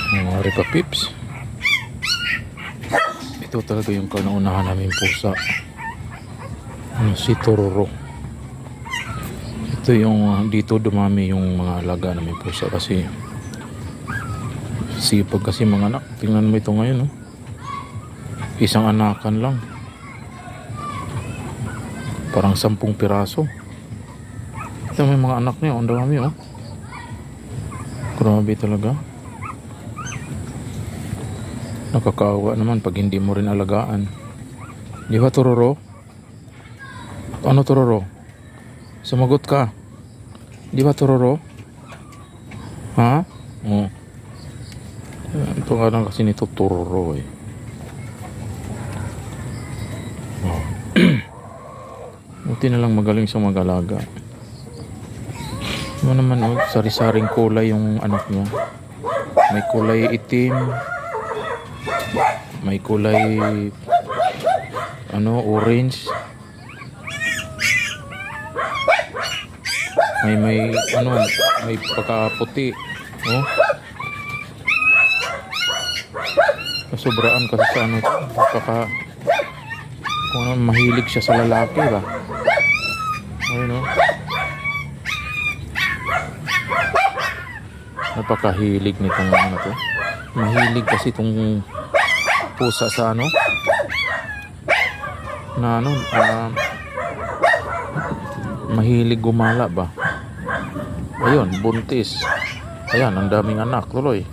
Mga Ripa Pips, ito talaga yung kanaunahan namin pusa, si Tororo. Ito yung dito dumami yung mga alaga namin pusa kasi sipag kasi mga anak. Tingnan mo ito ngayon, oh. Isang anakan lang, parang 10 piraso. Ito may mga anak niya, ang dami, oh. Grabe talaga. Nakakaawa naman pag hindi mo rin alagaan. Di ba, Tororo? Ano, Tororo? Sumagot ka. Di ba, Tororo? Ha? Oh. Ito nga lang kasi nito, Tororo, eh. Oh. Buti na lang magaling sa mag-alaga. Ano naman, oh, sari-saring kulay yung anak niya. May kulay itim, may kulay orange, may pagkaputi, oh. Kasobraan kasi sa kung ano, mahilig siya sa lalaki ba. Ayun, oh. Napakahilig nitong to. Mahilig kasi itong pusa sa mahilig gumala ba. Ayun, buntis. Ayan, ang daming anak tuloy.